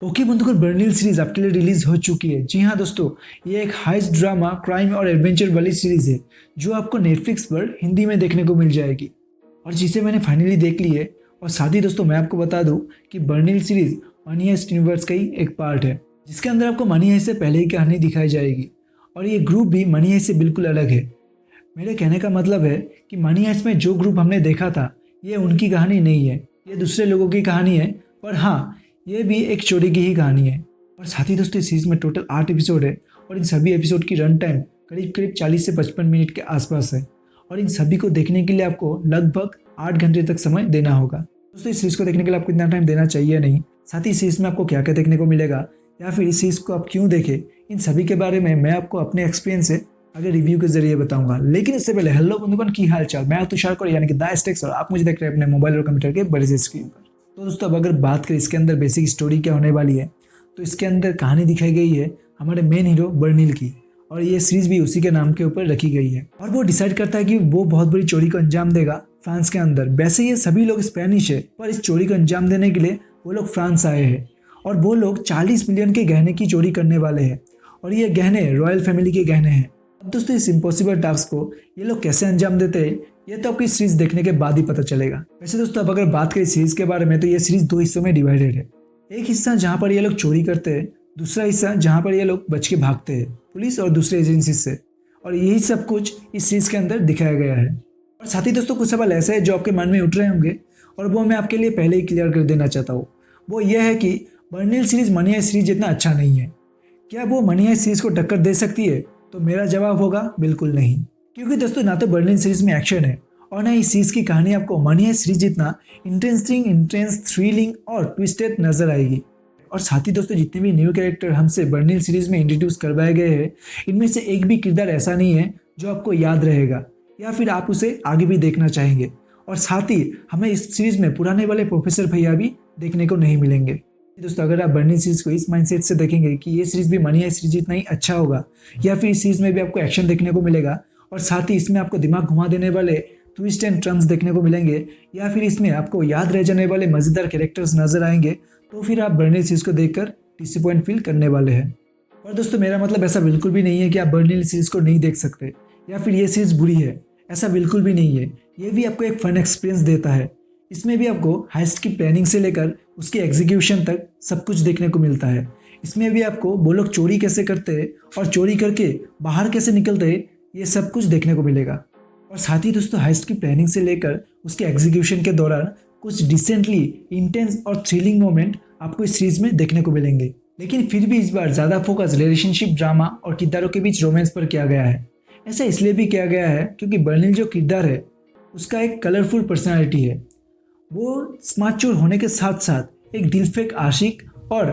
Okay बंधुगण, बर्निल series आपके लिए रिलीज हो चुकी है। जी हाँ दोस्तों, ये एक हाइस्ट ड्रामा, क्राइम और एडवेंचर वाली सीरीज है जो आपको नेटफ्लिक्स पर हिंदी में देखने को मिल जाएगी और जिसे मैंने फाइनली देख ली है। और साथ ही दोस्तों मैं आपको बता दूं कि बर्निल सीरीज मनी हाइस्ट यूनिवर्स का ही एक पार्ट है, जिसके अंदर आपको मनी हाइस्ट से पहले ही कहानी दिखाई जाएगी और ये ग्रुप भी मनी हाइस्ट से बिल्कुल अलग है। मेरे कहने का मतलब है कि मनी हाइस्ट में जो ग्रुप हमने देखा था ये उनकी कहानी नहीं है, ये दूसरे लोगों की कहानी है। पर हाँ, ये भी एक चोरी की ही कहानी है। और साथ ही दोस्तों इस सीरीज में टोटल 8 एपिसोड है और इन सभी एपिसोड की रन टाइम करीब करीब 40 से 55 मिनट के आसपास है। और इन सभी को देखने के लिए आपको लगभग 8 घंटे तक समय देना होगा। दोस्तों इस सीरीज को देखने के लिए आपको इतना टाइम देना चाहिए नहीं। साथ ही इस सीरीज में आपको क्या क्या देखने को मिलेगा या फिर इस सीरीज को आप क्यों देखें, इन सभी के बारे में मैं आपको अपने एक्सपीरियंस से आगे रिव्यू के जरिए बताऊंगा। लेकिन इससे पहले हेलो बंधुगण, की हाल चाल। मैं तुषार कौर यानी कि द स्टेक्स और आप मुझे देख रहे हैं अपने मोबाइल और कंप्यूटर के बड़े से स्क्रीन पर। तो दोस्तों अब अगर बात करें इसके अंदर बेसिक स्टोरी क्या होने वाली है, तो इसके अंदर कहानी दिखाई गई है हमारे मेन हीरो बर्निल की और ये सीरीज भी उसी के नाम के ऊपर रखी गई है। और वो डिसाइड करता है कि वो बहुत बड़ी चोरी को अंजाम देगा फ्रांस के अंदर। वैसे ये सभी लोग स्पेनिश है, पर इस चोरी को अंजाम देने के लिए वो लोग फ्रांस आए हैं और वो लोग 40 मिलियन के गहने की चोरी करने वाले हैं और ये गहने रॉयल फैमिली के गहने हैं। अब दोस्तों इस इम्पॉसिबल टास्क को ये लोग कैसे अंजाम देते हैं ये तो आपको सीरीज देखने के बाद ही पता चलेगा। वैसे दोस्तों अब अगर बात करें सीरीज के बारे में, तो ये सीरीज 2 हिस्सों में डिवाइडेड है। एक हिस्सा जहाँ पर ये लोग चोरी करते हैं, दूसरा हिस्सा जहाँ पर ये लोग बच के भागते हैं पुलिस और दूसरे एजेंसी से। और यही सब कुछ इस सीरीज के अंदर दिखाया गया है। और साथ ही दोस्तों कुछ सवाल ऐसे हैं जो आपके मन में उठ रहे होंगे और वो मैं आपके लिए पहले ही क्लियर कर देना चाहता हूँ। वो ये है कि बर्निल सीरीज मनी हाइस्ट सीरीज जितना अच्छा नहीं है। क्या वो मनी हाइस्ट सीरीज को टक्कर दे सकती है? तो मेरा जवाब होगा बिल्कुल नहीं। क्योंकि दोस्तों ना तो बर्निल सीरीज में एक्शन है और ना इस सीरीज की कहानी आपको मनी हाइस्ट सीरीज जितना इंटेंस, थ्रिलिंग और ट्विस्टेड नजर आएगी। और साथ ही दोस्तों जितने भी न्यू कैरेक्टर हमसे बर्निल सीरीज में इंट्रोड्यूस करवाए गए हैं, इनमें से एक भी किरदार ऐसा नहीं है जो आपको याद रहेगा या फिर आप उसे आगे भी देखना चाहेंगे। और साथ ही हमें इस सीरीज में पुराने वाले प्रोफेसर भैया भी देखने को नहीं मिलेंगे। दोस्तों अगर आप बर्निल सीरीज को इस माइंडसेट से देखेंगे कि ये सीरीज भी मनी हाइस्ट सीरीज जितना ही अच्छा होगा या फिर इस सीरीज में भी आपको एक्शन देखने को मिलेगा और साथ ही इसमें आपको दिमाग घुमा देने वाले ट्विस्ट एंड टर्न्स देखने को मिलेंगे या फिर इसमें आपको याद रह जाने वाले मज़ेदार कैरेक्टर्स नजर आएंगे, तो फिर आप बर्निल सीरीज को देखकर डिसअपॉइंट फील करने वाले हैं। और दोस्तों मेरा मतलब ऐसा बिल्कुल भी नहीं है कि आप बर्निल सीरीज को नहीं देख सकते या फिर ये सीरीज बुरी है, ऐसा बिल्कुल भी नहीं है। ये भी आपको एक फन एक्सपीरियंस देता है। इसमें भी आपको हाइस्ट की प्लानिंग से लेकर उसके एग्जीक्यूशन तक सब कुछ देखने को मिलता है। इसमें भी आपको वो लोग चोरी कैसे करते हैं और चोरी करके बाहर कैसे निकलते हैं ये सब कुछ देखने को मिलेगा। और साथ ही दोस्तों हाइस्ट की प्लानिंग से लेकर उसके एग्जीक्यूशन के दौरान कुछ डिसेंटली इंटेंस और थ्रिलिंग मोमेंट आपको इस सीरीज में देखने को मिलेंगे। लेकिन फिर भी इस बार ज़्यादा फोकस रिलेशनशिप, ड्रामा और किरदारों के बीच रोमांस पर किया गया है। ऐसा इसलिए भी किया गया है क्योंकि बर्निल जो किरदार है उसका एक कलरफुल पर्सनैलिटी है। वो स्मार्ट होने के साथ साथ एक दिलफेक आशिक और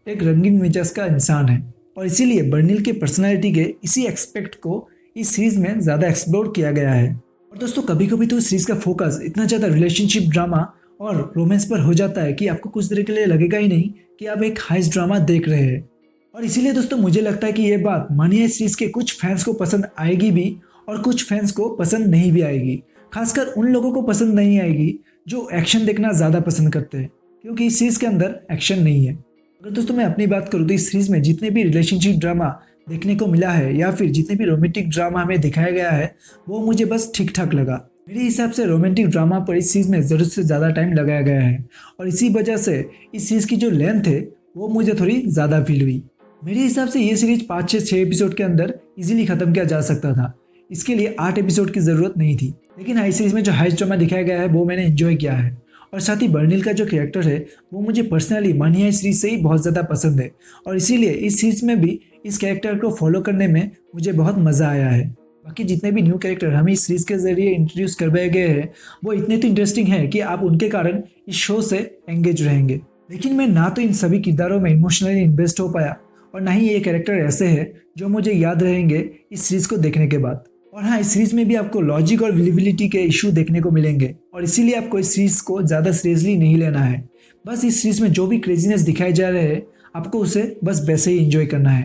एक रंगीन मिजाज का इंसान है और इसीलिए बर्निल के पर्सनालिटी के इसी एक्सपेक्ट को इस सीरीज में ज़्यादा एक्सप्लोर किया गया है। और दोस्तों कभी कभी तो इस सीरीज का फोकस इतना ज़्यादा रिलेशनशिप, ड्रामा और रोमांस पर हो जाता है कि आपको कुछ देर के लिए लगेगा ही नहीं कि आप एक हाइस्ट ड्रामा देख रहे हैं। और इसीलिए दोस्तों मुझे लगता है कि ये बात मनी हाइस्ट सीरीज के कुछ फैंस को पसंद आएगी भी और कुछ फैंस को पसंद नहीं भी आएगी। खासकर उन लोगों को पसंद नहीं आएगी जो एक्शन देखना ज़्यादा पसंद करते हैं, क्योंकि इस सीरीज के अंदर एक्शन नहीं है। अगर दोस्तों मैं अपनी बात करूँ तो इस सीरीज में जितने भी रिलेशनशिप ड्रामा देखने को मिला है या फिर जितने भी रोमांटिक ड्रामा हमें दिखाया गया है वो मुझे बस ठीक ठाक लगा। मेरे हिसाब से रोमांटिक ड्रामा पर इस सीरीज में ज़रूरत से ज़्यादा टाइम लगाया गया है और इसी वजह से इस सीरीज की जो लेंथ है वो मुझे थोड़ी ज़्यादा फील हुई। मेरे हिसाब से ये सीरीज 5 से 6 एपिसोड के अंदर इजीली ख़त्म किया जा सकता था। इसके लिए 8 एपिसोड की ज़रूरत नहीं थी। लेकिन हाई सीरीज में जो हाइस्ट ड्रामा दिखाया गया है वो मैंने एंजॉय किया है। और साथ ही बर्निल का जो कैरेक्टर है वो मुझे पर्सनली मनी हाइस्ट सीरीज से ही बहुत ज़्यादा पसंद है और इसीलिए इस सीरीज में भी इस कैरेक्टर को फॉलो करने में मुझे बहुत मज़ा आया है। बाकी जितने भी न्यू कैरेक्टर हमें इस सीरीज के जरिए इंट्रोड्यूस करवाए गए हैं वो इतने तो इंटरेस्टिंग है कि आप उनके कारण इस शो से एंगेज रहेंगे। लेकिन मैं ना तो इन सभी किरदारों में इमोशनली इन्वेस्ट हो पाया और ना ही ये कैरेक्टर ऐसे हैं जो मुझे याद रहेंगे इस सीरीज को देखने के बाद। और हाँ, इस सीरीज में भी आपको लॉजिक और विजिबिलिटी के इशू देखने को मिलेंगे और इसीलिए आपको इस सीरीज को ज़्यादा सीरियसली नहीं लेना है। बस इस सीरीज में जो भी क्रेजीनेस दिखाए जा रहे हैं आपको उसे बस वैसे ही एंजॉय करना है।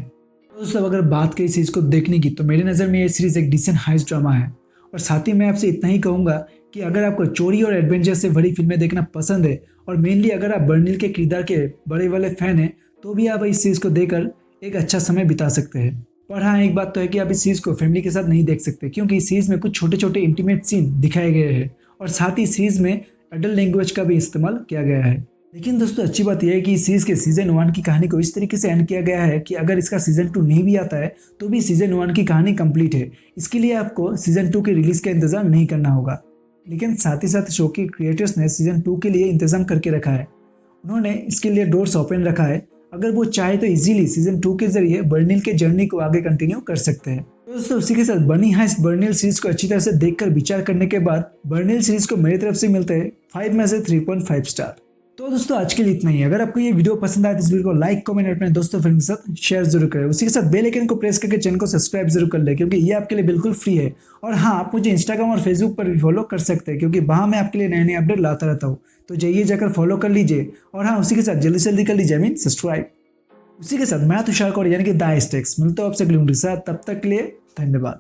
दोस्तों अगर बात करें इस सीरीज को देखने की तो मेरी नज़र में ये सीरीज एक डिसेंट हाइस्ट ड्रामा है। और साथ ही मैं आपसे इतना ही कहूँगा कि अगर आपको चोरी और एडवेंचर से भरी फिल्में देखना पसंद है और मेनली अगर आप बर्निल के किरदार के बड़े वाले फैन हैं तो भी आप इस सीरीज़ को देखकर एक अच्छा समय बिता सकते हैं। पर हाँ, एक बात तो है कि आप इस सीरीज़ को फैमिली के साथ नहीं देख सकते, क्योंकि इस सीरीज़ में कुछ छोटे छोटे इंटीमेट सीन दिखाए गए हैं और साथ ही सीरीज़ में एडल्ट लैंग्वेज का भी इस्तेमाल किया गया है। लेकिन दोस्तों अच्छी बात यह है कि इस सीरीज़ के सीजन 1 की कहानी को इस तरीके से एंड किया गया है कि अगर इसका सीजन 2 नहीं भी आता है तो भी सीजन 1 की कहानी कंप्लीट है। इसके लिए आपको सीजन 2 के रिलीज का इंतजार नहीं करना होगा। लेकिन साथ ही साथ शो के क्रिएटर्स ने सीजन 2 के लिए इंतजाम करके रखा है। उन्होंने इसके लिए डोर्स ओपन रखा है। अगर वो चाहे तो इजीली सीजन 2 के जरिए बर्निल के जर्नी को आगे कंटिन्यू कर सकते हैं। तो दोस्तों उसी के साथ बनी हाइस्ट बर्निल सीरीज को अच्छी तरह से देखकर विचार करने के बाद बर्निल सीरीज को मेरी तरफ से मिलते हैं 5 में से 3.5 स्टार। तो दोस्तों आज के लिए इतना ही। अगर आपको ये वीडियो पसंद आए तो इस वीडियो को लाइक कमेंट और अपने दोस्तों फ्रेंड के साथ शेयर जरूर करें। उसी के साथ बेल आइकन को प्रेस करके चैनल को सब्सक्राइब जरूर कर ले, क्योंकि ये आपके लिए बिल्कुल फ्री है। और हाँ, आप मुझे इंस्टाग्राम और फेसबुक पर भी फॉलो कर सकते हैं, क्योंकि वहाँ मैं आपके लिए नए नए अपडेट लाता रहता हूँ। तो जाइए जाकर फॉलो कर लीजिए। और हाँ, उसी के साथ जल्दी से जल्दी कर लीजिए सब्सक्राइब। उसी के साथ मैं तुषार कौर यानी कि द स्टेक्स मिलता हूँ आपसे अगली वीडियो के साथ। तब तक के लिए धन्यवाद।